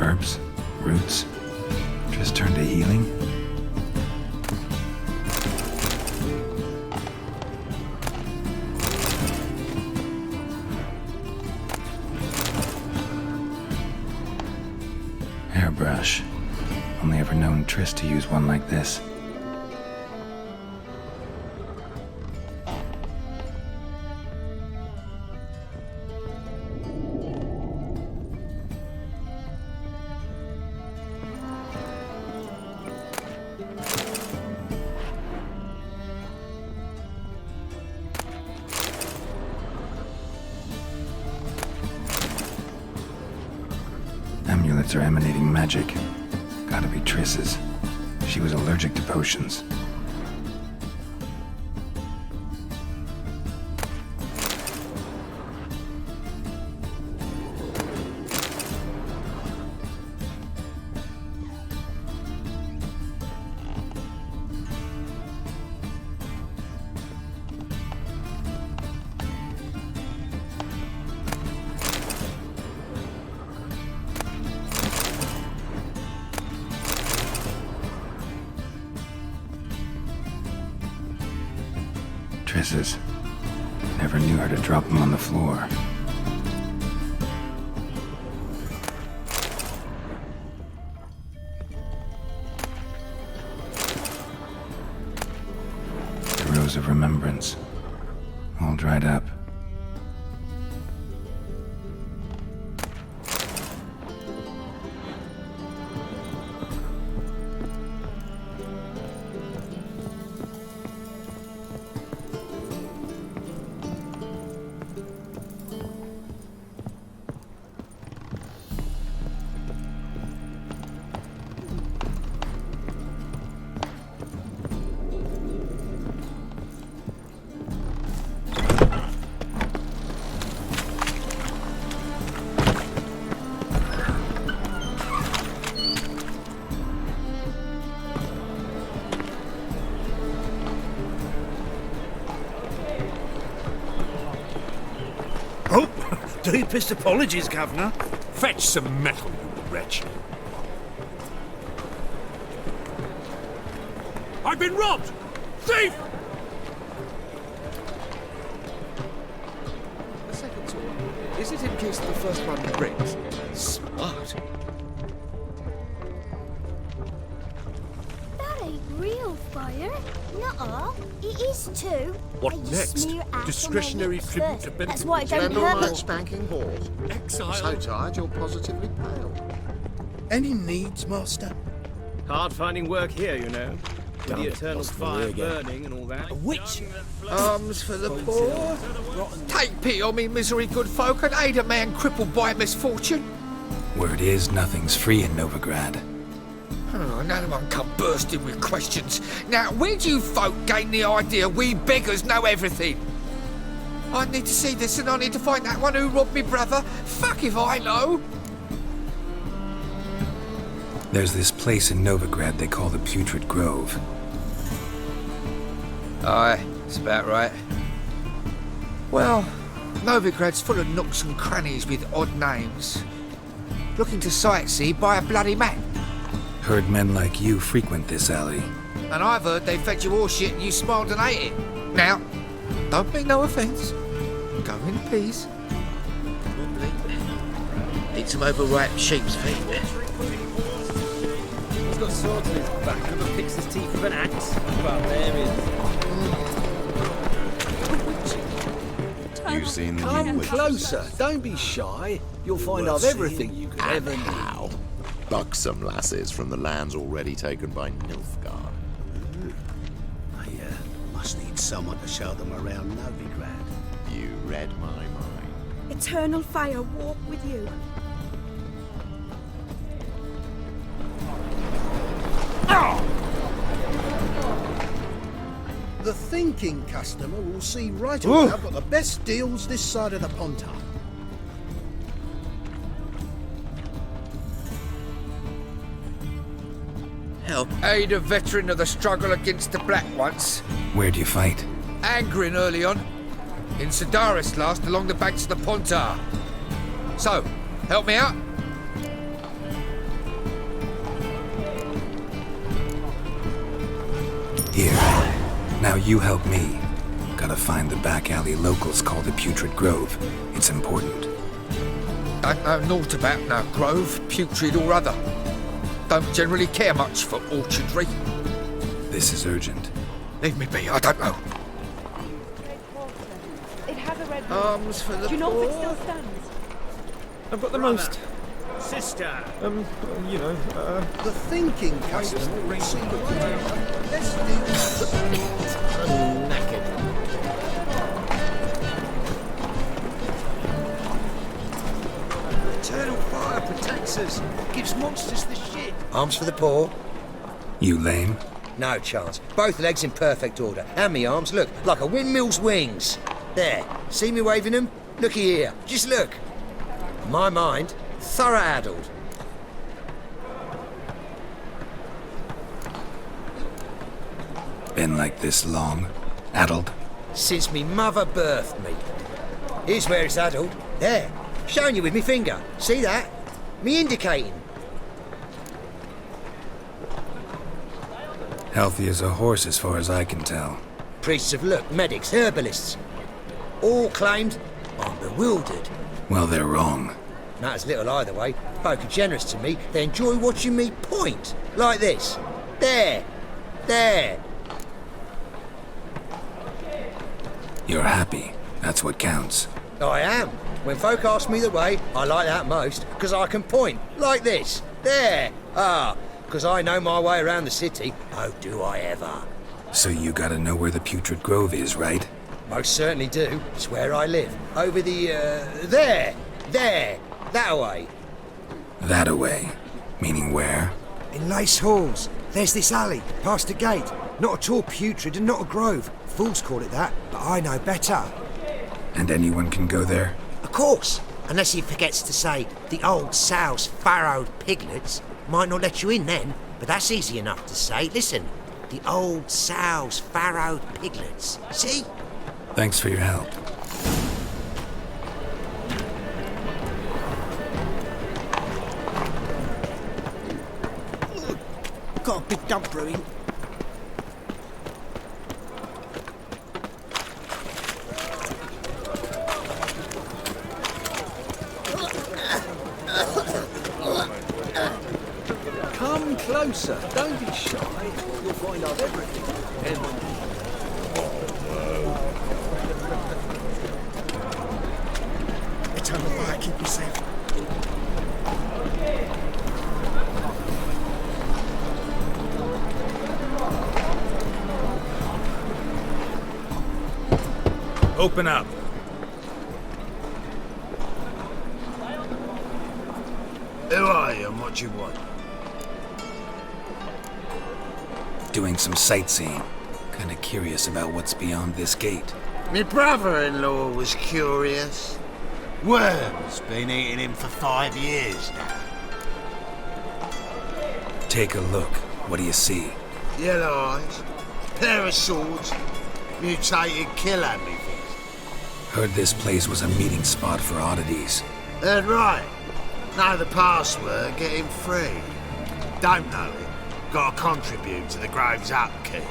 Herbs? Roots? Just turn to healing? Hairbrush. Only ever known Triss to use one like this. Amulets are emanating magic. Gotta be Triss's. She was allergic to potions. Triss's. Never knew her to drop them on the floor. The Rose of Remembrance. All dried up. Deepest apologies, Governor. Fetch some metal, you wretch. I've been robbed! Thief! The second tour. Is it in case the first one breaks? Smart. That ain't real fire. Nuh-uh. It is too. What I just next? smear ash Discretionary on my tribute lips to first. Benedict That's why I don't Spend all night hurt. spanking whores. Exile. So tired you're positively pale. Any needs, Master? Hard finding work here, you know. With the eternal fire burning and all that. Which? Arms for the poor. Take pity on me, misery, good folk, and aid a man crippled by misfortune. Word is, nothing's free in Novigrad. Oh, another one come bursting with questions. Now, where do you folk gain the idea we beggars know everything? I need to see this and I need to find that one who robbed me brother. Fuck if I know. There's this place in Novigrad they call the Putrid Grove. Aye, it's about right. Well, Novigrad's full of nooks and crannies with odd names. Looking to sightsee, buy a bloody map. Heard men like you frequent this alley. And I've heard they fed you all shit and you smiled and ate it. Now, don't mean no offence. Go in peace. Need some overripe sheep's feet. He's got swords in his back. Never picks his teeth with an axe. Well, there he is. You've seen the Come new witches. closer. Don't be shy. You'll find I've everything you could ever need. How? Buxom lasses from the lands already taken by Nilfgaard. I must need someone to show them around Novigrad. You read my mind. Eternal fire walk with you. The thinking customer will see right away I've got the best deals this side of the Pontar. Help aid a veteran of the struggle against the Black once. Where'd you fight? Angrin early on. In Sedaris last, along the banks of the Pontar. So, help me out? Here. Now you help me. Gotta find the back alley locals call the Putrid Grove. It's important. Don't know naught about no grove, putrid or other. Don't generally care much for orchardry. This is urgent. Leave me be, I don't know. It has a red roof. Arms for the Do you know if it poor. still stands? I've got the most. Sister. You know, The thinking customer will see right over the best deals. Eternal fire protects us. Gives monsters the shit. Arms for the poor? You lame? No chance. Both legs in perfect order. And me arms, look, like a windmill's wings. There. See me waving them? Looky here. Just look. My mind, thorough addled. Been like this long? Addled? Since me mother birthed me. Here's where it's addled. There. Showing you with me finger. See that? Me indicating. Healthy as a horse as far as I can tell. Priests of look, medics, herbalists. All claimed I'm bewildered. Well, they're wrong. Matters little either way. Folk are generous to me. They enjoy watching me point. Like this. There. There. You're happy. That's what counts. I am. When folk ask me the way, I like that most, because I can point. Like this. There. Ah. Because I know my way around the city. Oh, do I ever. So you gotta know where the Putrid Grove is, right? Most certainly do. It's where I live. Over the, there. There. That way. That away. Meaning where? In Lace Halls. There's this alley, past the gate. Not at all putrid and not a grove. Fools call it that, but I know better. And anyone can go there? Of course. Unless he forgets to say, the old sow's farrowed piglets. Might not let you in then, but that's easy enough to say. Listen, the old sow's farrowed piglets. See? Thanks for your help. Got a big dump brewing. Come closer. Don't be shy. You'll find out everything. It's on the fire, keep yourself. Open up. Who are you and what you want? Doing some sightseeing. Kinda curious about what's beyond this gate. My brother-in-law was curious. Worm's been eating him for 5 years now. Take a look. What do you see? Yellow eyes, pair of swords, mutated kill handling things. Heard this place was a meeting spot for oddities. That's right. Know the password, get him free. Don't know it, gotta contribute to the Grove's upkeep.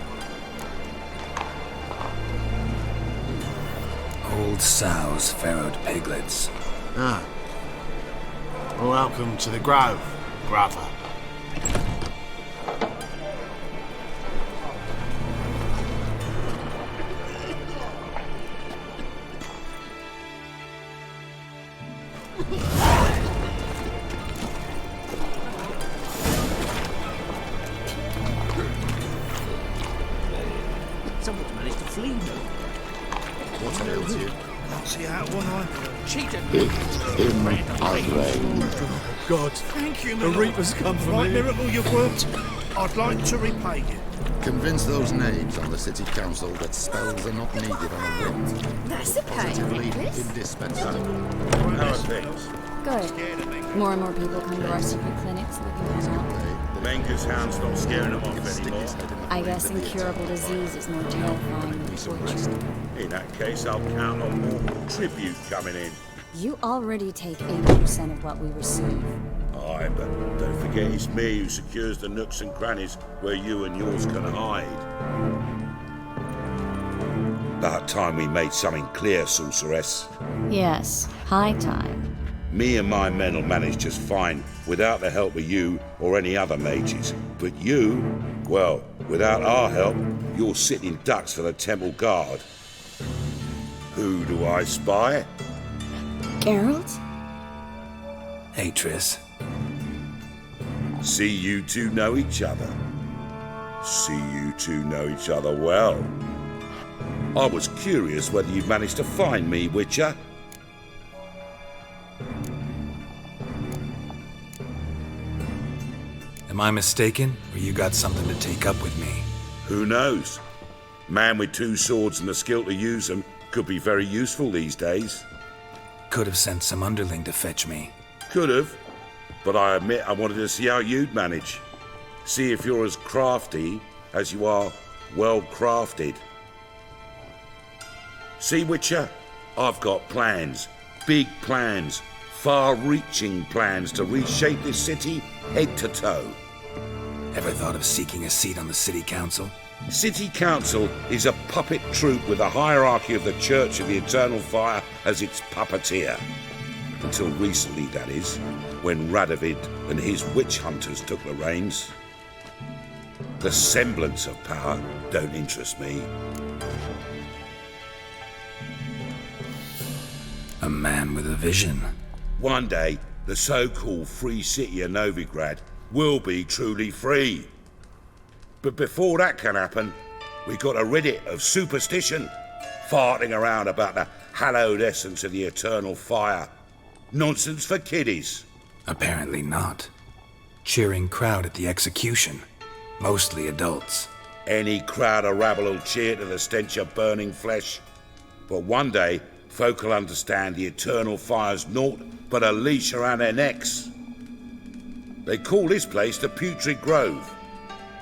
Old sows, farrowed piglets. Ah. Welcome to the Grove, brother. Someone's managed to flee me. What ails you? Can't see out one eye. Cheated. God, thank you, the Reaper's come for me. Miracle you've worked. I'd like to repay you. Convince those knaves on the city council that spells are not needed on a whim. That's a Positively pain. indispensable. How are things? Good. More and more people come to our secret clinics looking for help. The Menger's hound's not scaring them off anymore. I guess incurable disease is more terrifying than torture. In that case, I'll count on more tribute coming in. You already take 80% of what we receive. Aye, but don't forget it's me who secures the nooks and crannies where you and yours can hide. About time we made something clear, sorceress. Yes, high time. Me and my men will manage just fine without the help of you or any other mages. But you, well, without our help, you're sitting ducks for the temple guard. Who do I spy? Geralt? Hey, Triss. See you two know each other. See you two know each other well. I was curious whether you'd managed to find me, Witcher. Am I mistaken, or you got something to take up with me? Who knows? Man with two swords and the skill to use them could be very useful these days. Could have sent some underling to fetch me. Could have, but I admit I wanted to see how you'd manage. See if you're as crafty as you are well crafted. See, Witcher, I've got plans, big plans, far-reaching plans to reshape this city head to toe. Ever thought of seeking a seat on the city council? City council is a puppet troupe with a hierarchy of the Church of the Eternal Fire as its puppeteer. Until recently, that is, when Radovid and his witch hunters took the reins. The semblance of power don't interest me. A man with a vision. One day, the so-called free city of Novigrad will be truly free. But before that can happen, we got to rid it of superstition, farting around about the hallowed essence of the eternal fire. Nonsense for kiddies. Apparently not. Cheering crowd at the execution. Mostly adults. Any crowd of rabble will cheer to the stench of burning flesh. But one day, folk will understand the eternal fire's naught but a leash around their necks. They call this place the Putrid Grove,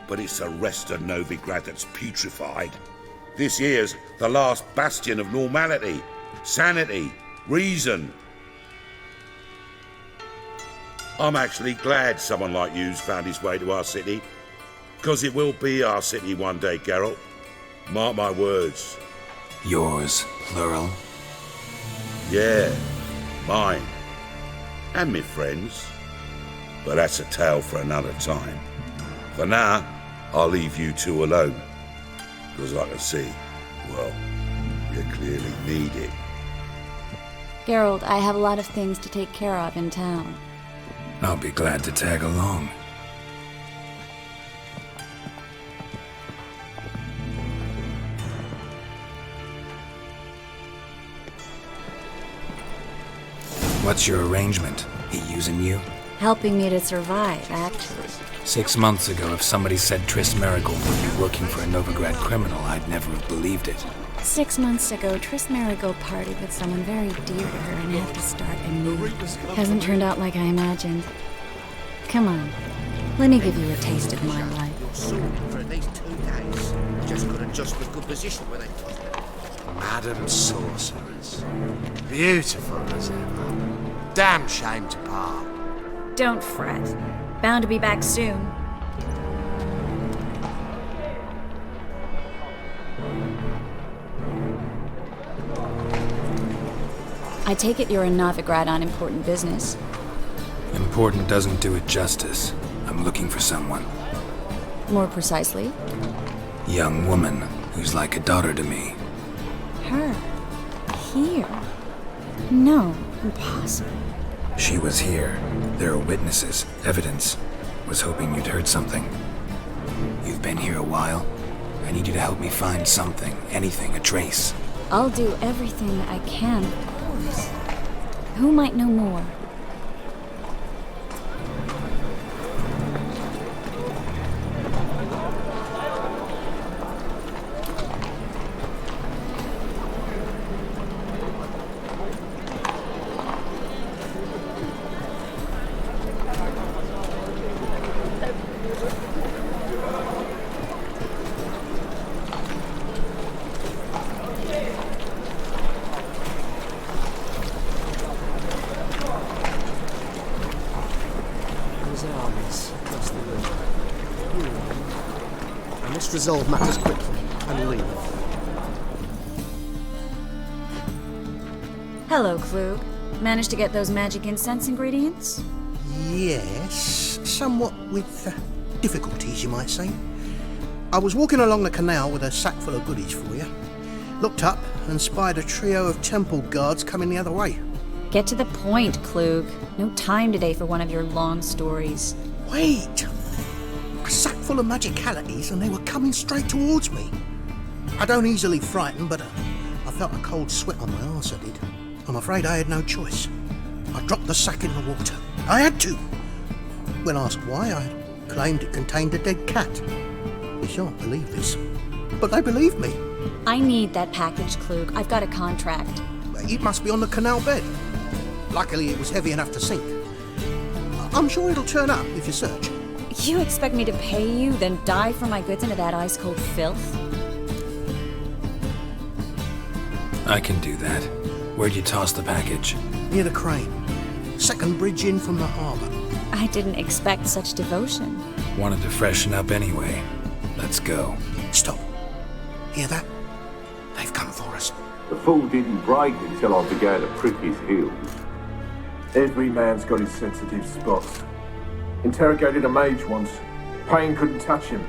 but it's the rest of Novigrad that's putrefied. This here's the last bastion of normality, sanity, reason. I'm actually glad someone like you's found his way to our city, because it will be our city one day, Geralt. Mark my words. Yours, plural. Yeah, mine. And me friends. But that's a tale for another time. For now, I'll leave you two alone. Because I can see, well, you clearly need it. Geralt, I have a lot of things to take care of in town. I'll be glad to tag along. What's your arrangement? He using you? Helping me to survive, actually. 6 months ago, if somebody said Triss Marigold would be working for a Novigrad criminal, I'd never have believed it. 6 months ago, Triss Marigold partied with someone very dear to her and had to start anew. Hasn't turned out like I imagined. Come on, let me give you a taste of my life. You're sorted for at least 2 days. You just couldn't just with good position when they... Madam Sorceress. Beautiful as ever. Damn shame to part. Don't fret. Bound to be back soon. I take it you're in Novigrad on important business. Important doesn't do it justice. I'm looking for someone. More precisely? Young woman who's like a daughter to me. Her? Here? No, impossible. She was here. There are witnesses, evidence. Was hoping you'd heard something. You've been here a while. I need you to help me find something, anything, a trace. I'll do everything I can, of course. Who might know more? I must resolve matters quickly and leave. Hello, Klug. Managed to get those magic incense ingredients? Yes, somewhat with difficulties, you might say. I was walking along the canal with a sack full of goodies for you. Looked up and spied a trio of temple guards coming the other way. Get to the point, Klug. No time today for one of your long stories. Wait! A sack full of magicalities and they were coming straight towards me. I don't easily frighten, but I felt a cold sweat on my arse, I did. I'm afraid I had no choice. I dropped the sack in the water. I had to. When asked why, I claimed it contained a dead cat. You shan't believe this, but they believed me. I need that package, Klug. I've got a contract. It must be on the canal bed. Luckily, it was heavy enough to sink. I'm sure it'll turn up if you search. You expect me to pay you, then dive for my goods into that ice-cold filth? I can do that. Where'd you toss the package? Near the crane. Second bridge in from the harbour. I didn't expect such devotion. Wanted to freshen up anyway. Let's go. Stop. Hear that? They've come for us. The fool didn't break until I began to prick his heels. Every man's got his sensitive spots. Interrogated a mage once. Pain couldn't touch him.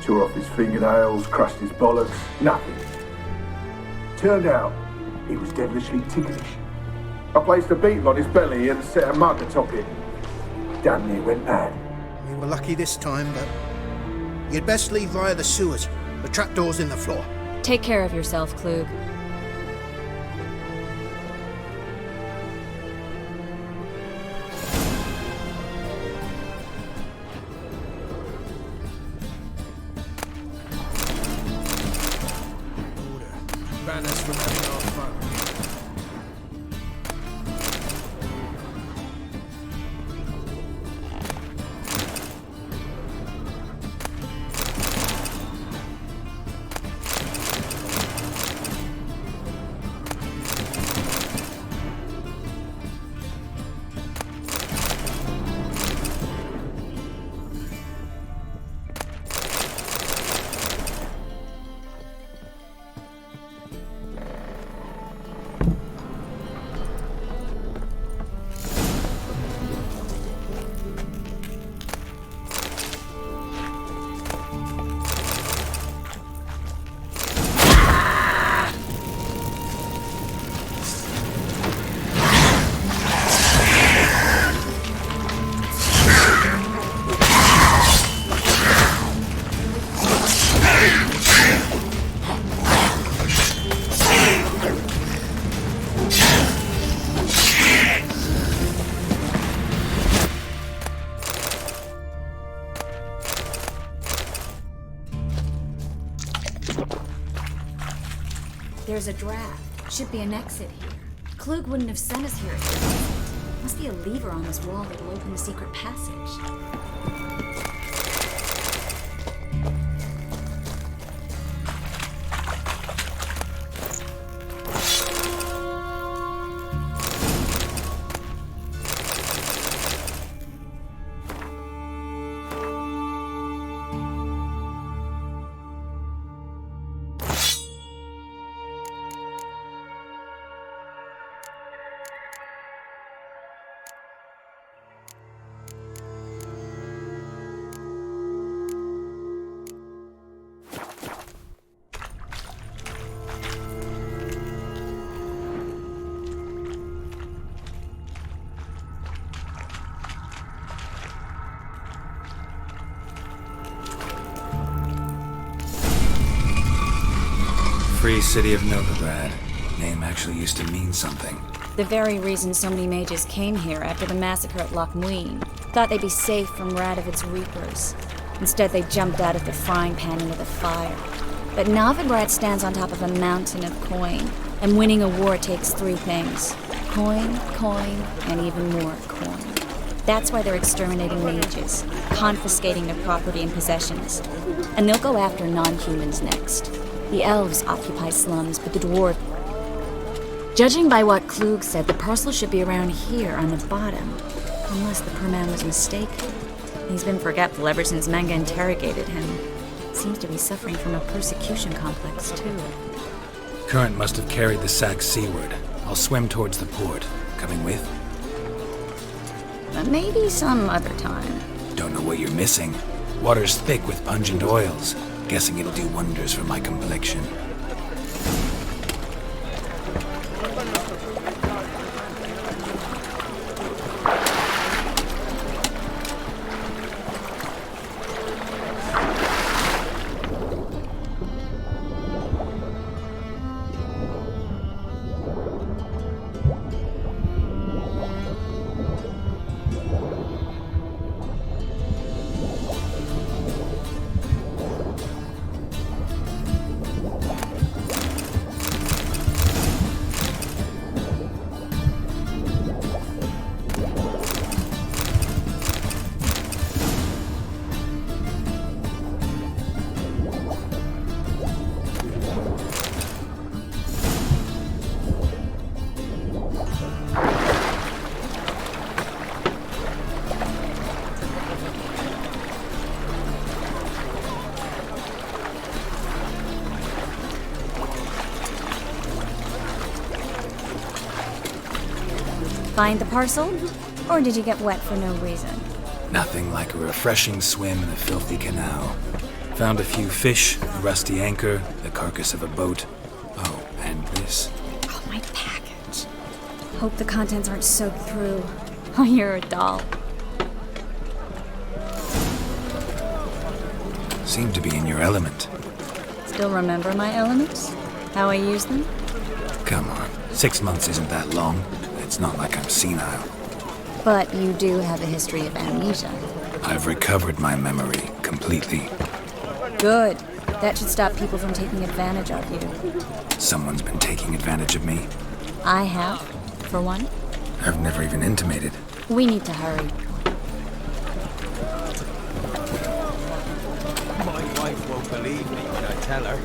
Tore off his fingernails, crushed his bollocks, nothing. Turned out, he was devilishly ticklish. I placed a beetle on his belly and set a mug atop it. Damn near went mad. We were lucky this time, but you'd best leave via the sewers. The trapdoor's in the floor. Take care of yourself, Klug. Banners from having our fun. There's a draft. Should be an exit here. Klug wouldn't have sent us here if there wasn't. Must be a lever on this wall that'll open the secret passage. Free City of Novigrad. Name actually used to mean something. The very reason so many mages came here after the massacre at Loch Muin. Thought they'd be safe from Radovid's reapers. Instead, they jumped out of the frying pan into the fire. But Novigrad stands on top of a mountain of coin, and winning a war takes three things. Coin, coin, and even more coin. That's why they're exterminating mages, confiscating their property and possessions. And they'll go after non-humans next. The elves occupy slums, but the dwarves... Judging by what Klug said, the parcel should be around here on the bottom. Unless the poor man was mistaken. He's been forgetful ever since Manga interrogated him. Seems to be suffering from a persecution complex, too. Current must have carried the sack seaward. I'll swim towards the port. Coming with? Maybe some other time. Don't know what you're missing. Water's thick with pungent oils. Guessing it'll do wonders for my complexion. Find the parcel? Or did you get wet for no reason? Nothing like a refreshing swim in a filthy canal. Found a few fish, a rusty anchor, the carcass of a boat. Oh, and this. Oh, my package. Hope the contents aren't soaked through. Oh, you're a doll. Seem to be in your element. Still remember my elements? How I use them? Come on, 6 months isn't that long. It's not like I'm senile. But you do have a history of amnesia. I've recovered my memory completely. Good. That should stop people from taking advantage of you. Someone's been taking advantage of me. I have, for one. I've never even intimated. We need to hurry. My wife won't believe me when I tell her.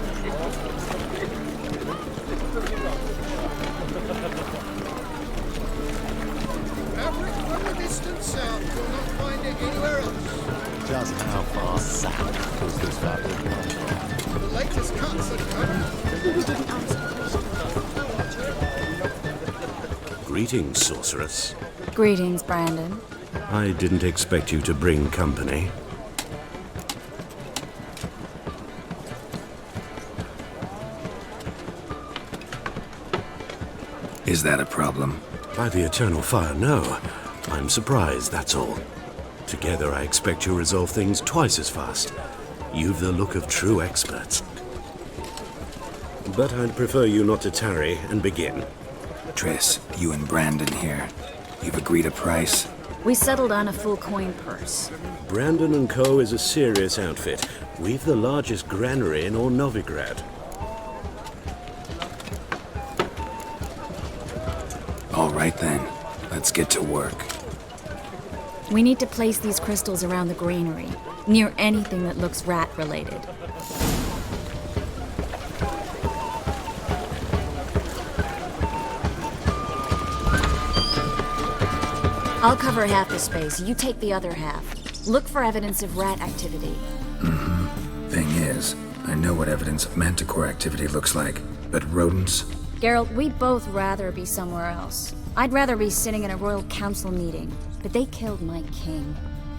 Just how far south does this valley come? The latest cuts Greetings, sorceress. Greetings, Brandon. I didn't expect you to bring company. Is that a problem? By the eternal fire, no. I'm surprised, that's all. Together, I expect you resolve things twice as fast. You've the look of true experts. But I'd prefer you not to tarry and begin. Triss, you and Brandon here. You've agreed a price? We settled on a full coin purse. Brandon & Co. is a serious outfit. We've the largest granary in all Novigrad. All right then, let's get to work. We need to place these crystals around the granary, near anything that looks rat-related. I'll cover half the space, you take the other half. Look for evidence of rat activity. Thing is, I know what evidence of manticore activity looks like, but rodents? Geralt, we'd both rather be somewhere else. I'd rather be sitting in a royal council meeting, but they killed my king.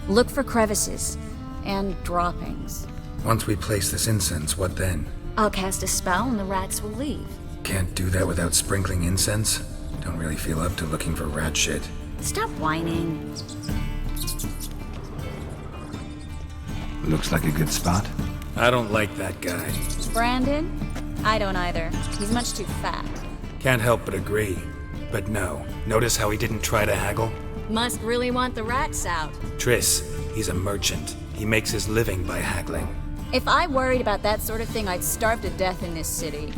Look for crevices and droppings. Once we place this incense, what then? I'll cast a spell and the rats will leave. Can't do that without sprinkling incense? Don't really feel up to looking for rat shit. Stop whining. Looks like a good spot. I don't like that guy. Brandon? I don't either. He's much too fat. Can't help but agree. But no, notice how he didn't try to haggle? Must really want the rats out. Triss, he's a merchant. He makes his living by haggling. If I worried about that sort of thing, I'd starve to death in this city.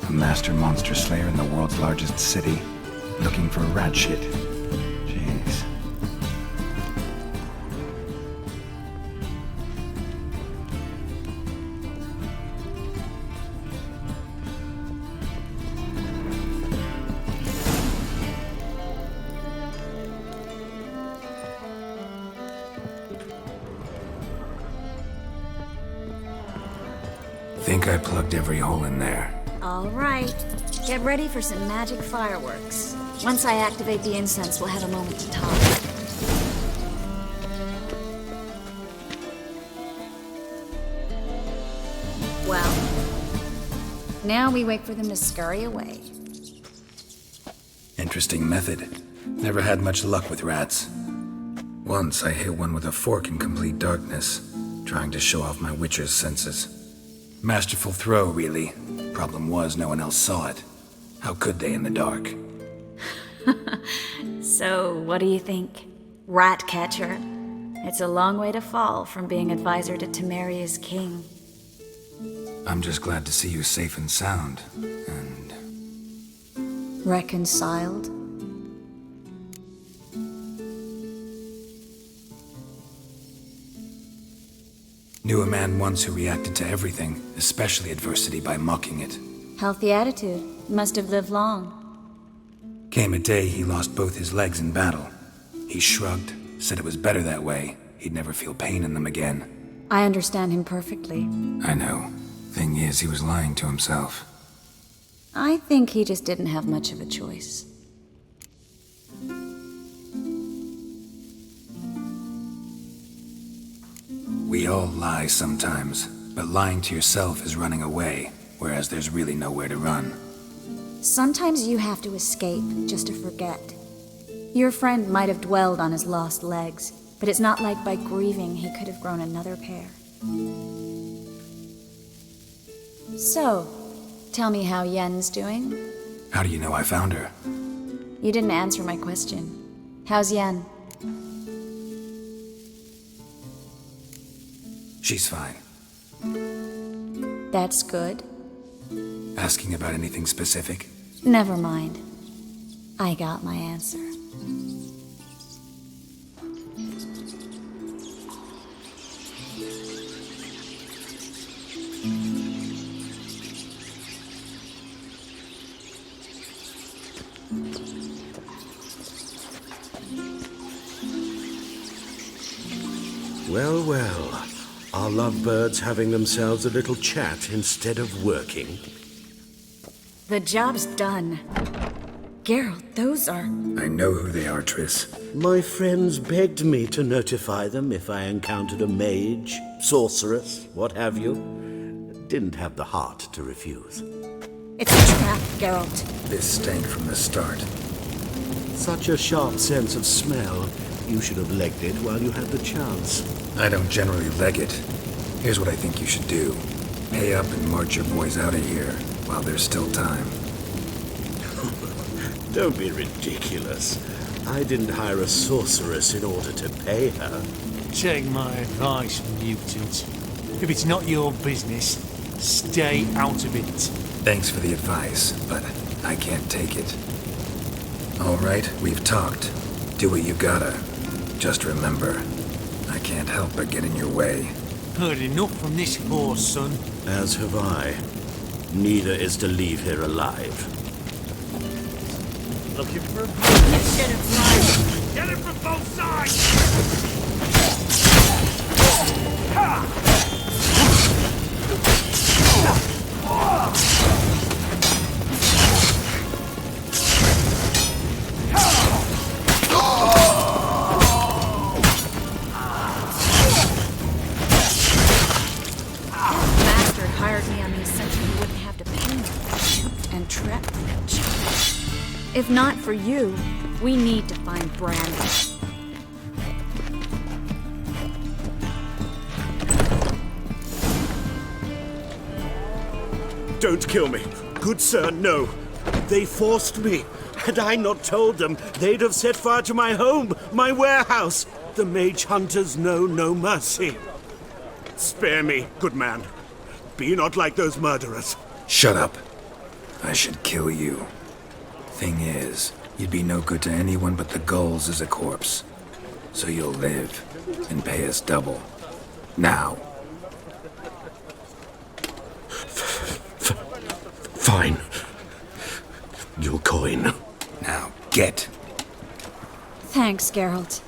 A master monster slayer in the world's largest city, looking for rat shit. Jeez. think I plugged every hole in there. All right. Get ready for some magic fireworks. Once I activate the incense, we'll have a moment to talk. Well, now we wait for them to scurry away. Interesting method. Never had much luck with rats. Once I hit one with a fork in complete darkness, trying to show off my witcher's senses. Masterful throw, really. Problem was, no one else saw it. How could they in the dark? So, what do you think? Rat catcher? It's a long way to fall from being advisor to Temeria's king. I'm just glad to see you safe and sound, and... Reconciled? Knew a man once who reacted to everything, especially adversity, by mocking it. Healthy attitude. Must have lived long. Came a day he lost both his legs in battle. He shrugged, said it was better that way. He'd never feel pain in them again. I understand him perfectly. I know. Thing is, he was lying to himself. I think he just didn't have much of a choice. We all lie sometimes, but lying to yourself is running away, whereas there's really nowhere to run. Sometimes you have to escape just to forget. Your friend might have dwelled on his lost legs, but it's not like by grieving he could have grown another pair. So, tell me how Yen's doing? How do you know I found her? You didn't answer my question. How's Yen? She's fine. That's good. Asking about anything specific? Never mind. I got my answer. Well, well. Are lovebirds having themselves a little chat instead of working? The job's done. Geralt, those are... I know who they are, Triss. My friends begged me to notify them if I encountered a mage, sorceress, what have you. Didn't have the heart to refuse. It's a trap, Geralt. This stank from the start. Such a sharp sense of smell. You should have legged it while you had the chance. I don't generally leg it. Here's what I think you should do. Pay up and march your boys out of here while there's still time. Don't be ridiculous. I didn't hire a sorceress in order to pay her. Take my advice, mutant. If it's not your business, stay out of it. Thanks for the advice, but I can't take it. All right, we've talked. Do what you gotta. Just remember, I can't help but get in your way. Heard enough from this horse, son. As have I. Neither is to leave here alive. Looking for a let's get him right. Get him from both sides! Bastard hired me on the assumption he wouldn't have to pay me. And trapped me. If not for you, we need to find Brandon. Don't kill me. Good sir, no. They forced me. Had I not told them, they'd have set fire to my home, my warehouse. The mage hunters know no mercy. Spare me, good man. Be not like those murderers. Shut up. I should kill you. Thing is, you'd be no good to anyone but the gulls as a corpse. So you'll live and pay us double. Now. Fine. Your coin. Now, get. Thanks, Geralt.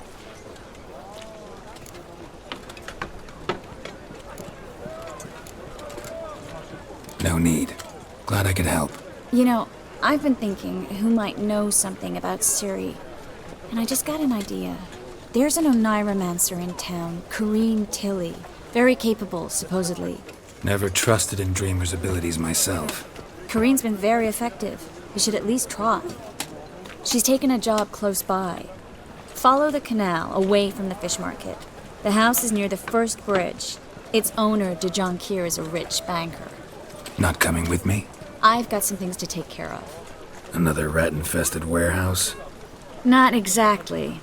Glad I could help. You know, I've been thinking who might know something about Ciri. And I just got an idea. There's an Oneiromancer in town, Corrine Tilly. Very capable, supposedly. Never trusted in Dreamer's abilities myself. Corrine's been very effective. You should at least try. She's taken a job close by. Follow the canal, away from the fish market. The house is near the first bridge. Its owner, De Jonquier, is a rich banker. Not coming with me? I've got some things to take care of. Another rat-infested warehouse? Not exactly.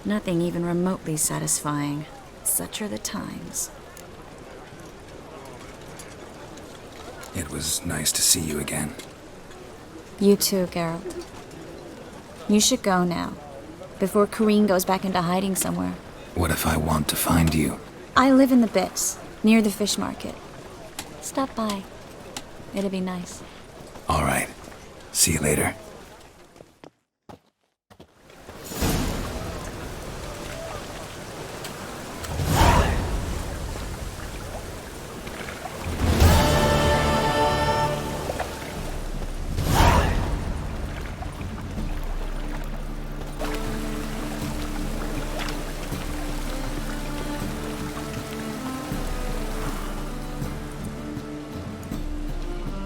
Nothing even remotely satisfying. Such are the times. It was nice to see you again. You too, Geralt. You should go now, before Corrine goes back into hiding somewhere. What if I want to find you? I live in the Bits, near the fish market. Stop by. It'll be nice. All right. See you later.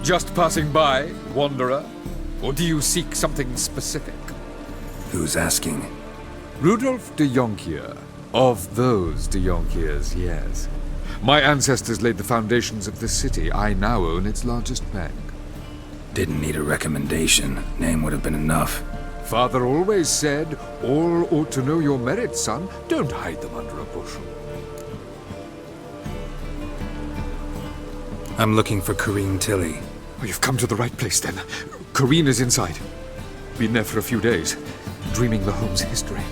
Just passing by, wanderer? Or do you seek something specific? Who's asking? Rudolf de Jonquier. Of those de Jonquiers, yes. My ancestors laid the foundations of this city. I now own its largest bank. Didn't need a recommendation. Name would have been enough. Father always said, all ought to know your merits, son. Don't hide them under a bushel. I'm looking for Corrine Tilly. Oh, you've come to the right place, then. Corrine is inside. Been there for a few days, dreaming the home's history.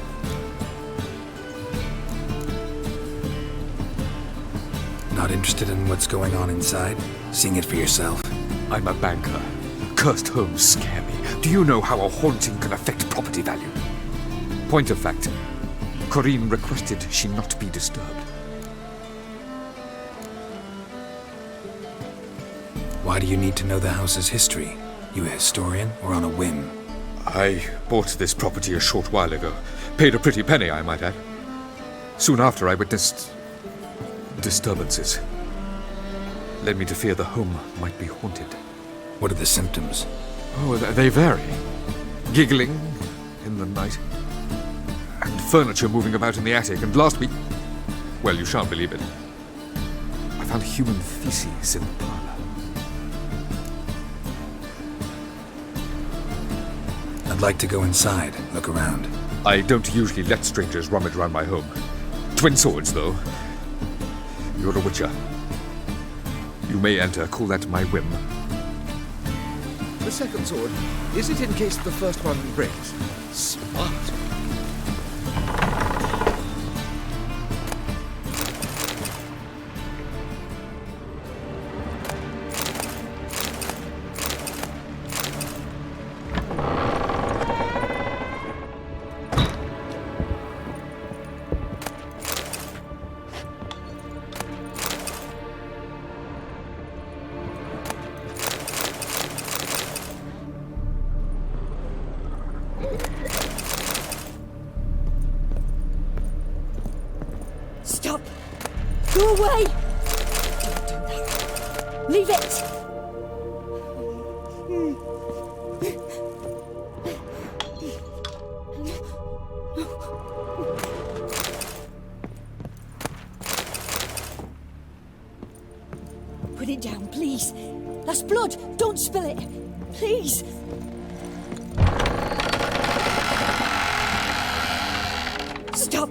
Not interested in what's going on inside? Seeing it for yourself? I'm a banker. Cursed homes scare me. Do you know how a haunting can affect property value? Point of fact, Corrine requested she not be disturbed. Why do you need to know the house's history? You a historian or on a whim? I bought this property a short while ago. Paid a pretty penny, I might add. Soon after, I witnessed disturbances. Led me to fear the home might be haunted. What are the symptoms? Oh, they vary. Giggling in the night. And furniture moving about in the attic. And last week, well, you shan't believe it, I found human feces in the parlor. I'd like to go inside, look around. I don't usually let strangers rummage around my home. Twin swords, though. You're a witcher. You may enter, call that my whim. The second sword, is it in case the first one breaks? Smart. Stop! Go away! Don't do that. Leave it! Put it down, please. That's blood. Don't spill it. Please. Stop.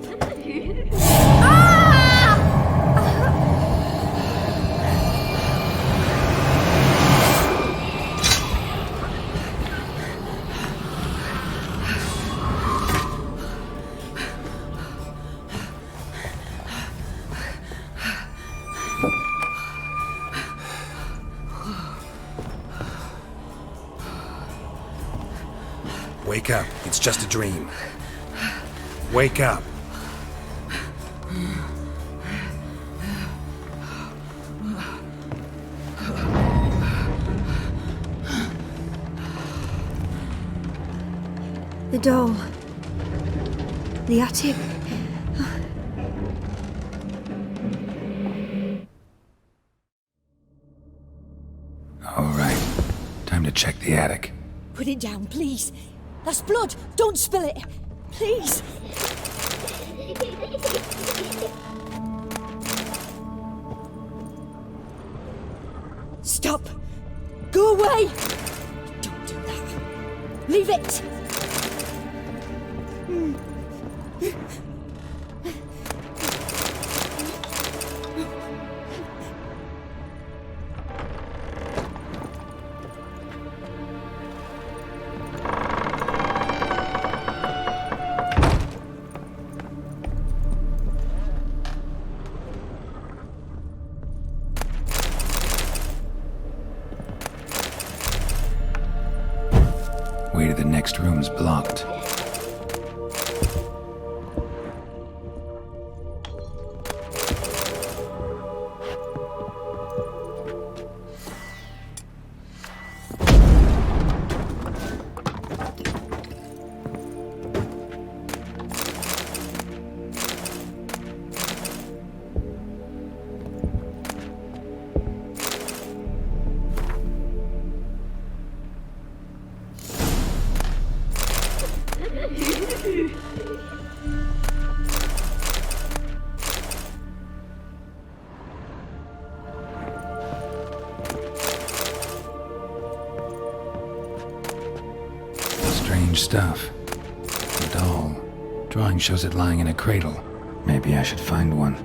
Wake up. It's just a dream. Wake up. The doll. The attic. All right. Time to check the attic. Put it down, please. That's blood. Don't spill it. Please. Stop. Go away. Don't do that. Leave it. Way to the next room's blocked. Strange stuff. A doll. Drawing shows it lying in a cradle. Maybe I should find one.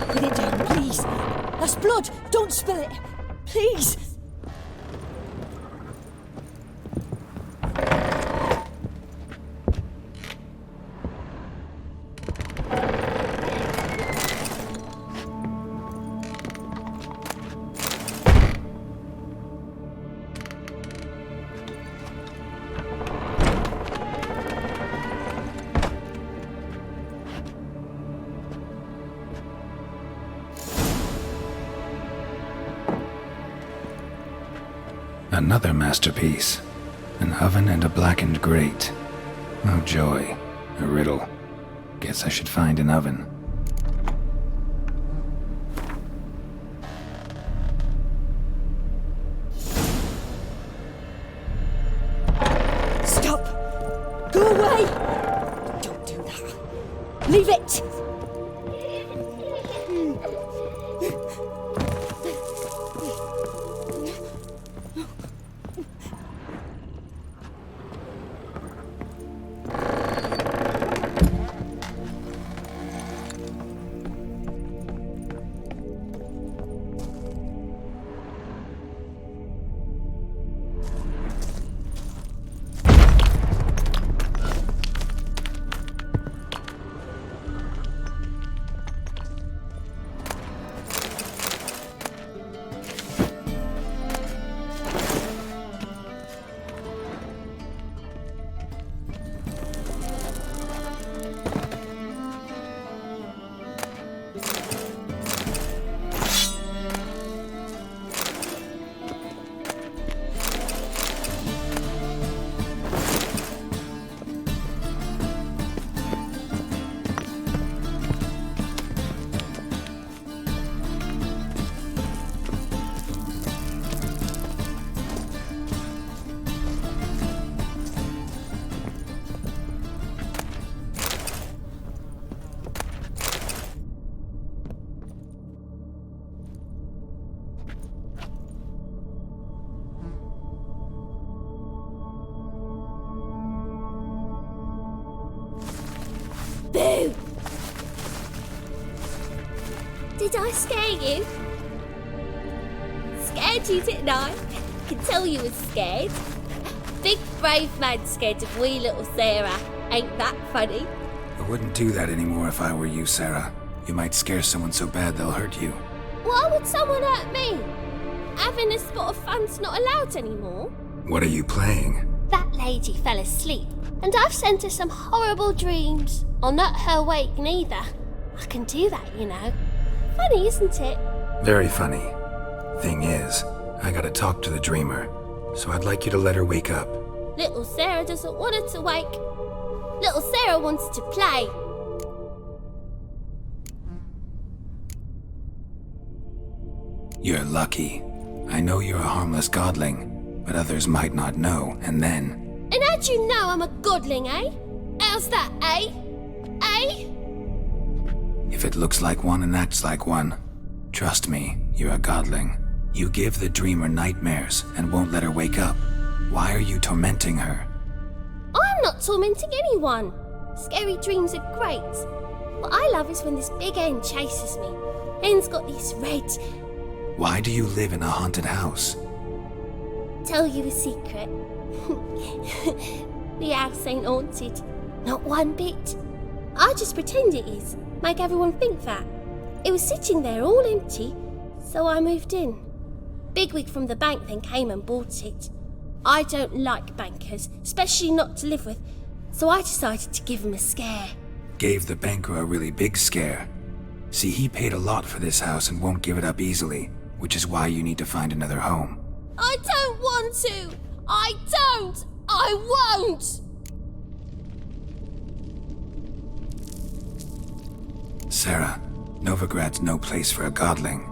Put it down, please. That's blood. Don't spill it. Please. Another masterpiece. An oven and a blackened grate. Oh joy. A riddle. Guess I should find an oven. Stop. Go away. Don't do that. Leave it. Boo! Did I scare you? Scared you, didn't I? I can tell you was scared. Big brave man scared of wee little Sarah. Ain't that funny? I wouldn't do that anymore if I were you, Sarah. You might scare someone so bad they'll hurt you. Why would someone hurt me? Having a spot of fun's not allowed anymore. What are you playing? That lady fell asleep, and I've sent her some horrible dreams. Or not her wake neither. I can do that, you know. Funny, isn't it? Very funny. Thing is, I gotta talk to the dreamer, so I'd like you to let her wake up. Little Sarah doesn't want her to wake. Little Sarah wants to play. You're lucky. I know you're a harmless godling, but others might not know, and then... And how'd you know I'm a godling, eh? How's that, eh? Eh? If it looks like one and acts like one, trust me, you're a godling. You give the dreamer nightmares and won't let her wake up. Why are you tormenting her? I'm not tormenting anyone. Scary dreams are great. What I love is when this big hen chases me. Hen's got these red... Why do you live in a haunted house? Tell you a secret. The house ain't haunted. Not one bit. I just pretend it is. Make everyone think that. It was sitting there all empty, so I moved in. Bigwig from the bank then came and bought it. I don't like bankers, especially not to live with, so I decided to give him a scare. Gave the banker a really big scare. See, he paid a lot for this house and won't give it up easily, which is why you need to find another home. I don't want to! I don't! I won't! Sarah, Novigrad's no place for a godling.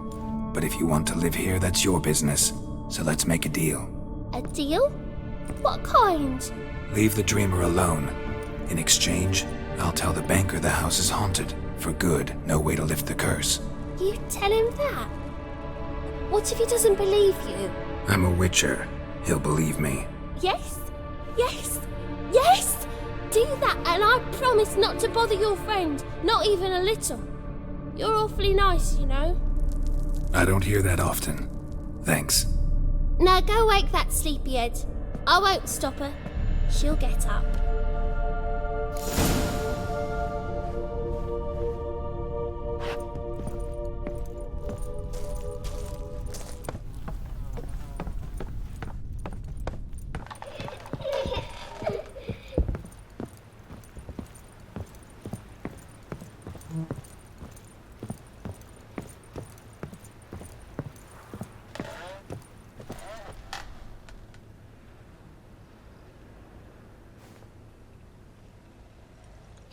But if you want to live here, that's your business. So let's make a deal. A deal? What kind? Leave the dreamer alone. In exchange, I'll tell the banker the house is haunted. For good, no way to lift the curse. You tell him that? What if he doesn't believe you? I'm a witcher. He'll believe me. Yes? Yes? Yes! Do that and I promise not to bother your friend. Not even a little. You're awfully nice, you know. I don't hear that often. Thanks. Now go wake that sleepyhead. I won't stop her. She'll get up.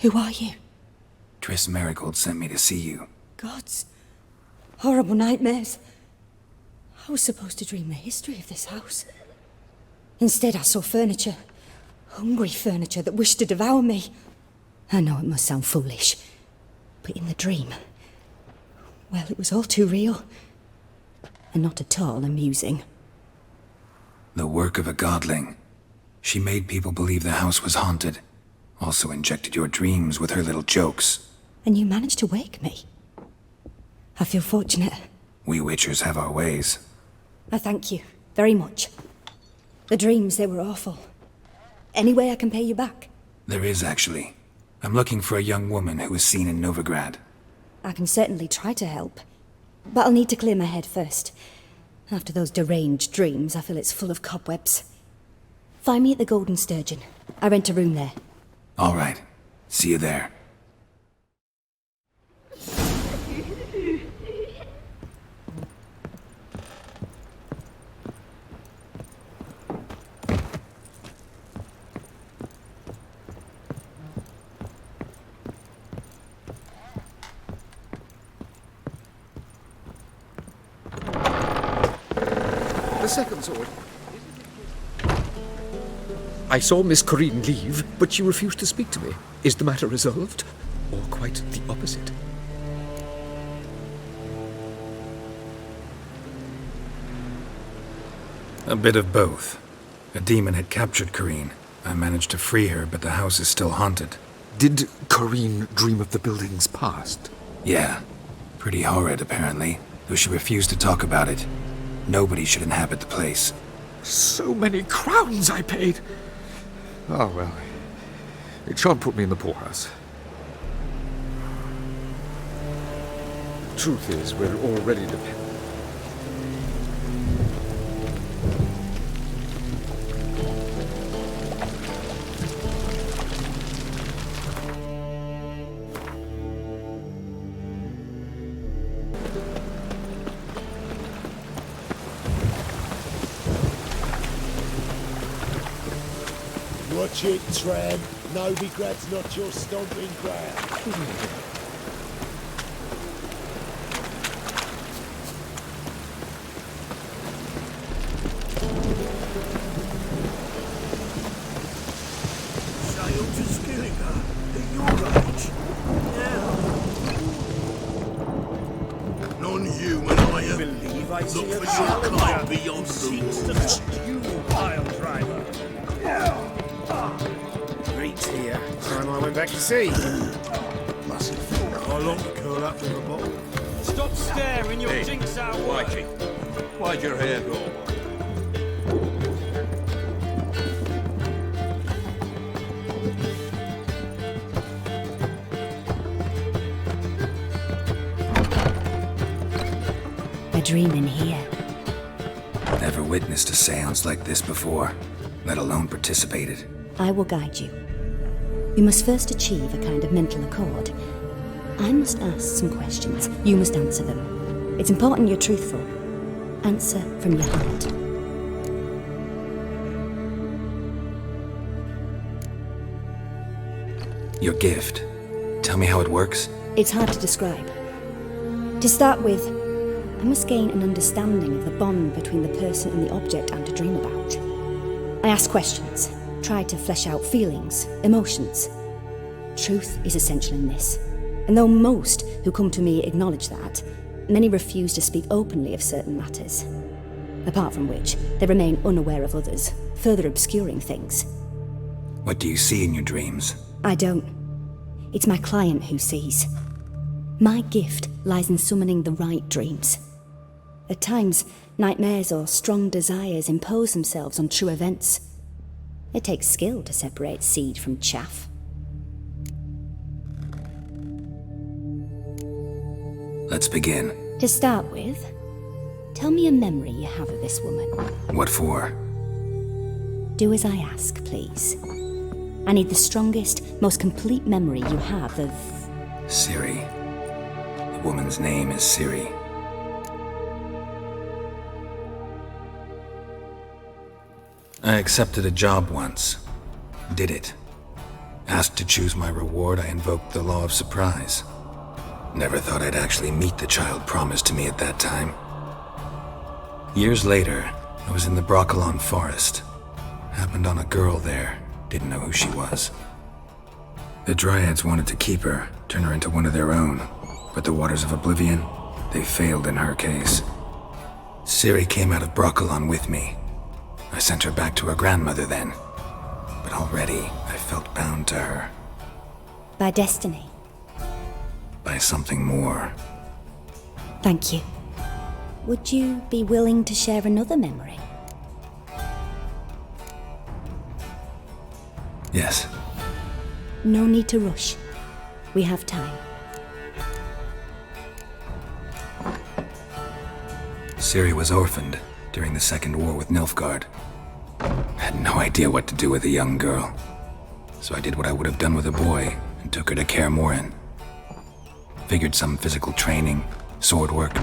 Who are you? Triss Marigold sent me to see you. Gods. Horrible nightmares. I was supposed to dream the history of this house. Instead, I saw furniture. Hungry furniture that wished to devour me. I know it must sound foolish, but in the dream, well, it was all too real. And not at all amusing. The work of a godling. She made people believe the house was haunted. Also injected your dreams with her little jokes. And you managed to wake me. I feel fortunate. We witchers have our ways. I thank you very much. The dreams, they were awful. Any way I can pay you back? There is, actually. I'm looking for a young woman who was seen in Novigrad. I can certainly try to help. But I'll need to clear my head first. After those deranged dreams, I feel it's full of cobwebs. Find me at the Golden Sturgeon. I rent a room there. All right. See you there. The second sword. I saw Miss Corinne leave, but she refused to speak to me. Is the matter resolved? Or quite the opposite? A bit of both. A demon had captured Corinne. I managed to free her, but the house is still haunted. Did Corinne dream of the building's past? Yeah. Pretty horrid, apparently, though she refused to talk about it. Nobody should inhabit the place. So many crowns I paid! Oh, well. It shan't put me in the poorhouse. Truth is, we're already dependent. Watch it, tramp. Novigrad's not your stomping ground. Sail to Skillinger at your age. Now. Non-human, are you? Believe I Look see for a your kind beyond the walls. You pile driver. Great here. Time I went back to sea. How long to curl up with a bottle? Stop staring, your jinx out. Why'd Why'd your hair go? A dream in here. Never witnessed a seance like this before, let alone participated. I will guide you. You must first achieve a kind of mental accord. I must ask some questions. You must answer them. It's important you're truthful. Answer from your heart. Your gift. Tell me how it works. It's hard to describe. To start with, I must gain an understanding of the bond between the person and the object I'm to dream about. I ask questions, try to flesh out feelings, emotions. Truth is essential in this, and though most who come to me acknowledge that, many refuse to speak openly of certain matters. Apart from which, they remain unaware of others, further obscuring things. What do you see in your dreams? I don't. It's my client who sees. My gift lies in summoning the right dreams. At times, nightmares or strong desires impose themselves on true events. It takes skill to separate seed from chaff. Let's begin. To start with, tell me a memory you have of this woman. What for? Do as I ask, please. I need the strongest, most complete memory you have of... Siri. The woman's name is Siri. I accepted a job once. Did it. Asked to choose my reward, I invoked the law of surprise. Never thought I'd actually meet the child promised to me at that time. Years later, I was in the Broccolon forest. Happened on a girl there. Didn't know who she was. The Dryads wanted to keep her, turn her into one of their own. But the Waters of Oblivion, they failed in her case. Siri came out of Broccolon with me. I sent her back to her grandmother then. But already, I felt bound to her. By destiny. By something more. Thank you. Would you be willing to share another memory? Yes. No need to rush. We have time. Siri was orphaned during the Second War with Nilfgaard. Had no idea what to do with a young girl. So I did what I would have done with a boy and took her to Kaer Morhen. Figured some physical training, sword work,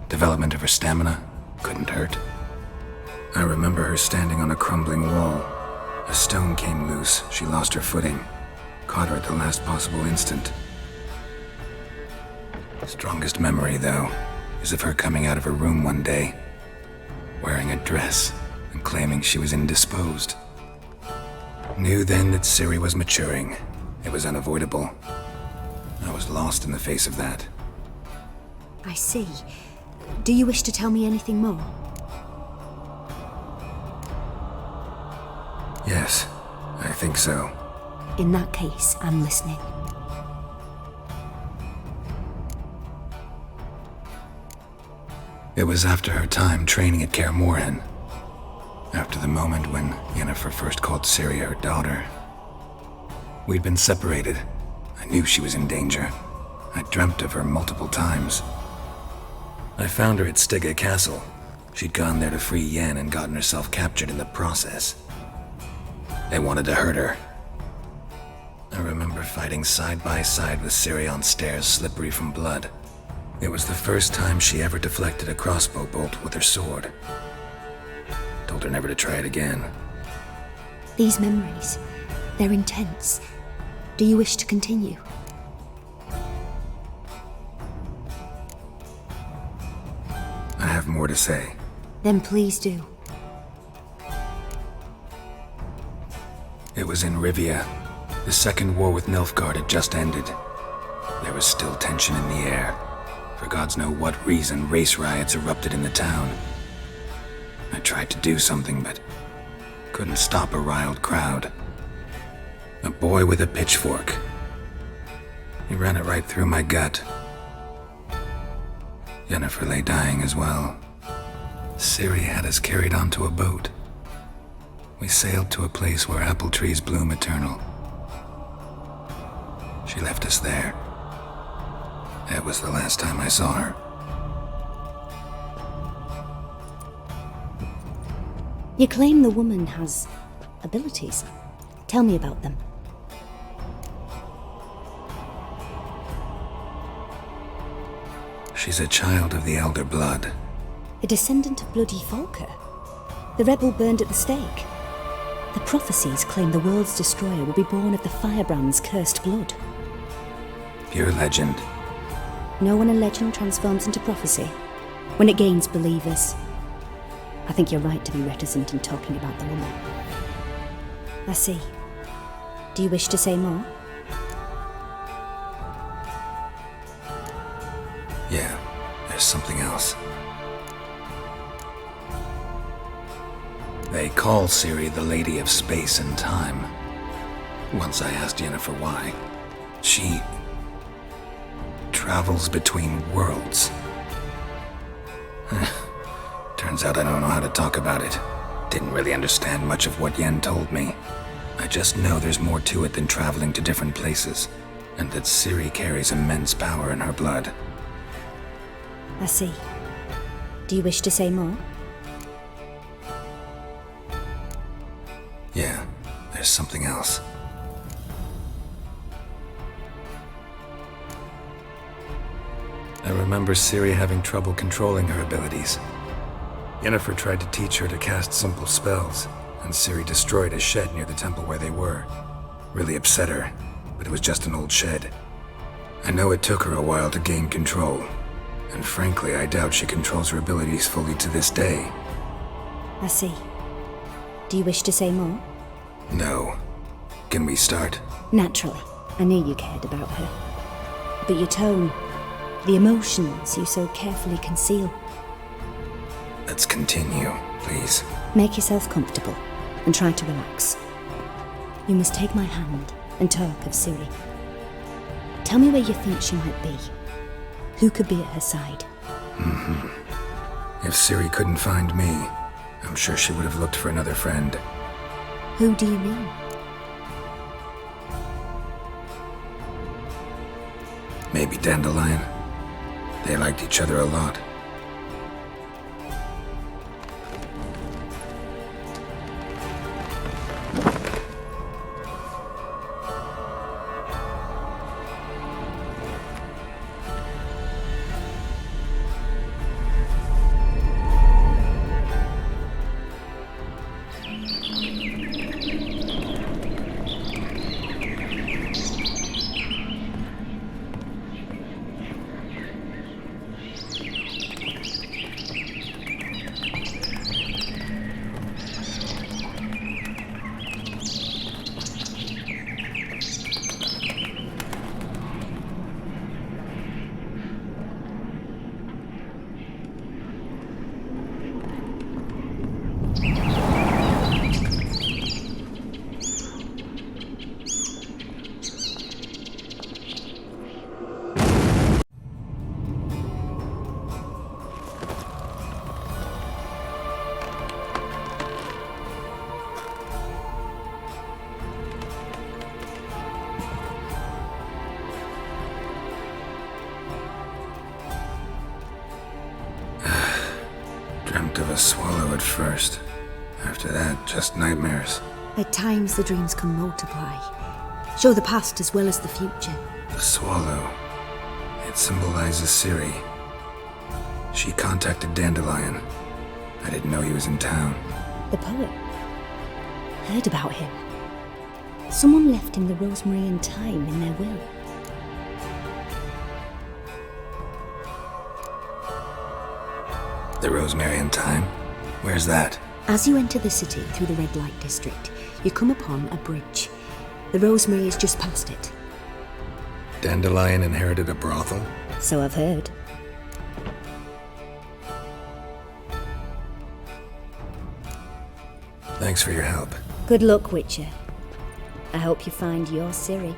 development of her stamina couldn't hurt. I remember her standing on a crumbling wall. A stone came loose, she lost her footing. Caught her at the last possible instant. Strongest memory, though, is of her coming out of her room one day, wearing a dress and claiming she was indisposed. Knew then that Siri was maturing. It was unavoidable. I was lost in the face of that. I see. Do you wish to tell me anything more? Yes, I think so. In that case, I'm listening. It was after her time training at Kaer Morhen. After the moment when Yennefer first called Ciri her daughter. We'd been separated. I knew she was in danger. I dreamt of her multiple times. I found her at Stiga Castle. She'd gone there to free Yen and gotten herself captured in the process. They wanted to hurt her. I remember fighting side by side with Ciri on stairs slippery from blood. It was the first time she ever deflected a crossbow bolt with her sword. Told her never to try it again. These memories, they're intense. Do you wish to continue? I have more to say. Then please do. It was in Rivia. The second war with Nilfgaard had just ended. There was still tension in the air. For gods know what reason, race riots erupted in the town. I tried to do something, but couldn't stop a riled crowd. A boy with a pitchfork. He ran it right through my gut. Yennefer lay dying as well. Ciri had us carried onto a boat. We sailed to a place where apple trees bloom eternal. She left us there. That was the last time I saw her. You claim the woman has abilities. Tell me about them. She's a child of the Elder Blood. A descendant of bloody Volker. The rebel burned at the stake. The prophecies claim the world's destroyer will be born of the firebrand's cursed blood. Pure legend. No one in legend transforms into prophecy when it gains believers. I think you're right to be reticent in talking about the woman. I see. Do you wish to say more? Yeah, there's something else. They call Ciri the Lady of Space and Time. Once I asked Yennefer why. She travels between worlds. Turns out I don't know how to talk about it. Didn't really understand much of what Yen told me. I just know there's more to it than traveling to different places, and that Ciri carries immense power in her blood. I see. Do you wish to say more? Yeah, there's something else. I remember Ciri having trouble controlling her abilities. Yennefer tried to teach her to cast simple spells, and Ciri destroyed a shed near the temple where they were. Really upset her, but it was just an old shed. I know it took her a while to gain control, and frankly, I doubt she controls her abilities fully to this day. I see. Do you wish to say more? No. Can we start? Naturally. I knew you cared about her. But your tone, the emotions you so carefully conceal. Let's continue, please. Make yourself comfortable and try to relax. You must take my hand and talk of Ciri. Tell me where you think she might be. Who could be at her side? If Ciri couldn't find me, I'm sure she would have looked for another friend. Who do you mean? Maybe Dandelion. They liked each other a lot. of a swallow at first. After that, just nightmares. At times, the dreams can multiply, show the past as well as the future. The swallow. It symbolizes Ciri. She contacted Dandelion. I didn't know he was in town. The poet. Heard about him. Someone left him the rosemary and thyme in their will. The rosemary and thyme? Where's that? As you enter the city through the red light district, you come upon a bridge. The rosemary is just past it. Dandelion inherited a brothel? So I've heard. Thanks for your help. Good luck, Witcher. I hope you find your Ciri.